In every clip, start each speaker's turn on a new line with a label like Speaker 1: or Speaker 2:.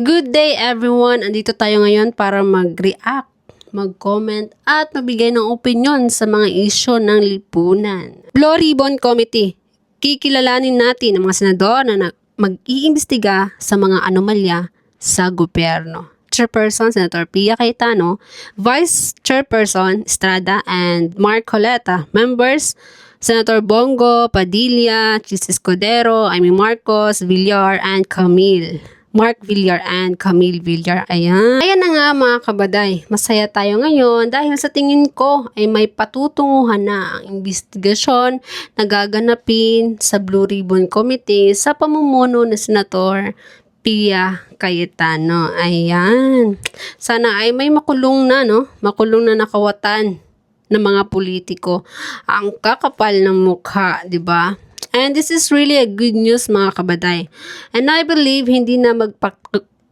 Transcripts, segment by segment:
Speaker 1: Good day everyone! Andito tayo ngayon para mag-react, mag-comment at magbigay ng opinion sa mga isyu ng lipunan. Blue Ribbon Committee. Kikilalanin natin ang mga senador na mag-iimbestiga sa mga anomalya sa gobyerno. Chairperson, Senator Pia Cayetano, Vice Chairperson, Estrada and Mark Coleta. Members, Senator Bongo, Padilla, Chis Escudero, Amy Marcos, Villar, and Camille. Mark Villar and Camille Villar. Ayan. Ayan na nga mga kabaday. Masaya tayo ngayon dahil sa tingin ko ay may patutunguhan na ang investigasyon na gaganapin sa Blue Ribbon Committee sa pamumuno ni Senator Pia Cayetano. Ayan. Sana ay may makulong na, no? Makulong na nakawatan ng mga politiko. Ang kakapal ng mukha, di ba? And this is really a good news mga kabaday. And I believe hindi na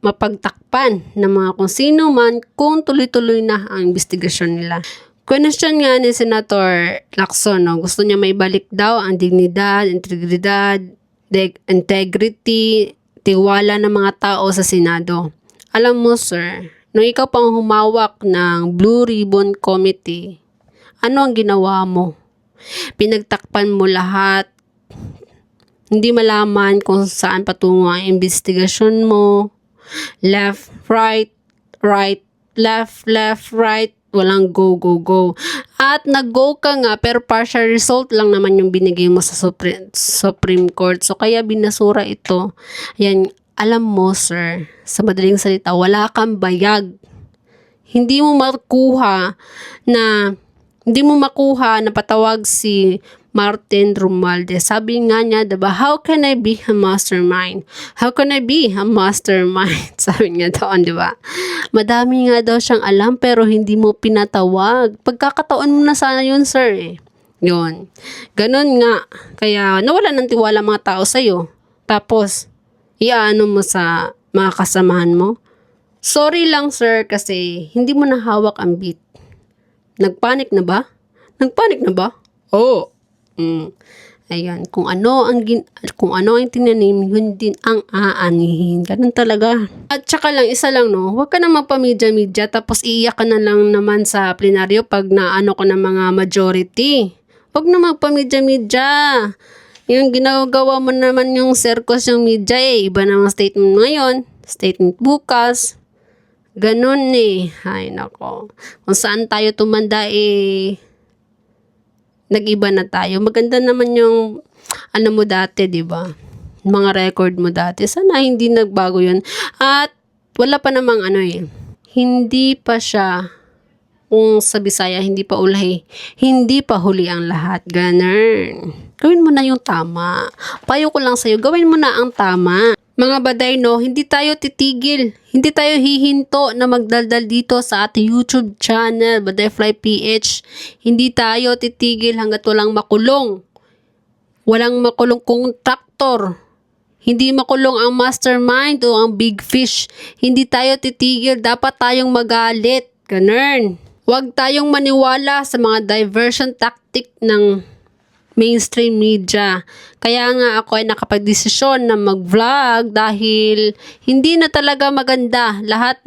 Speaker 1: mapagtakpan ng mga kung sino man kung tuloy-tuloy na ang investigasyon nila. Question nga ni Senator Lacson, no? Gusto niya maibalik daw ang dignidad, integridad, integrity, tiwala ng mga tao sa Senado. Alam mo sir, nung ikaw pang humawak ng Blue Ribbon Committee, ano ang ginawa mo? Pinagtakpan mo lahat. Hindi malaman kung saan patungo ang investigasyon mo. Left, right, right, left, right. Walang go, go, go. At nag-go ka nga pero partial result lang naman yung binigay mo sa Supreme Court. So kaya binasura ito. Yan, alam mo sir, sa madaling salita, wala kang bayag. Hindi mo makuha na patawag si Martin Romualdez. Sabi nga niya, diba, how can I be a mastermind? How can I be a mastermind? Sabi niya doon, diba? Madami nga daw siyang alam pero hindi mo pinatawag. Pagkakataon mo na sana yun, sir. Yun. Ganon nga. Kaya nawala ng tiwala mga tao sa'yo. Tapos, iaano mo sa mga kasamahan mo? Sorry lang, sir, kasi hindi mo nahawak ang beat. Nagpanik na ba? Nagpanik na ba? Oo. Ayan, kung ano ang tinanim, yun din ang aanihin. Ganun talaga. At saka lang, isa lang no, huwag ka na magpa-media-media tapos iiyak ka na lang naman sa plenaryo pag naano ko ng mga majority. Huwag na magpa-media-media. Yung ginagawa mo naman yung circus yung media iba namang statement ngayon, statement bukas. Ganun Ay nako. Kung saan tayo tumanda nag-iba na tayo. Maganda naman yung ano mo dati, di ba? Mga record mo dati. Sana hindi nagbago yun. At wala pa namang hindi pa siya, kung sa Bisaya, hindi pa ulahi. Hindi pa huli ang lahat. Ganun. Gawin mo na yung tama. Payo ko lang sa'yo, gawin mo na ang tama. Mga baday, no, hindi tayo titigil. Hindi tayo hihinto na magdaldal dito sa ating YouTube channel, Badayfly PH. Hindi tayo titigil hanggat walang makulong. Walang makulong kontraktor. Hindi makulong ang mastermind o ang big fish. Hindi tayo titigil. Dapat tayong magalit. Ganun. Huwag tayong maniwala sa mga diversion tactic ng mainstream media. Kaya nga ako ay nakapagdesisyon na mag-vlog dahil hindi na talaga maganda. Lahat,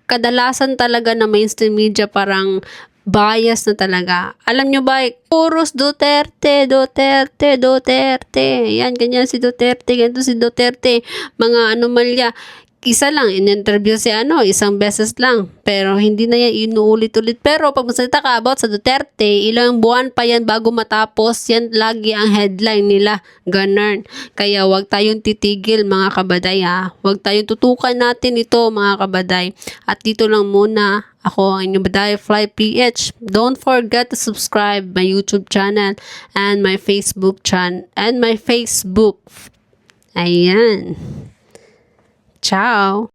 Speaker 1: kadalasan talaga na mainstream media parang bias na talaga. Alam nyo ba, puros Duterte, Duterte, Duterte. Yan, ganyan si Duterte, ganito si Duterte. Mga anomalya. Isa lang, in-interview si isang beses lang. Pero hindi na yan inuulit-ulit. Pero pag magsalita ka about sa Duterte, ilang buwan pa yan bago matapos. Yan lagi ang headline nila. Ganun. Kaya wag tayong titigil mga kabaday ha. Wag tayong tutukan natin ito mga kabaday. At dito lang muna ako ang inyong Badayfly PH. Don't forget to subscribe my YouTube channel and my Facebook channel and my Facebook. Ayan. Ciao!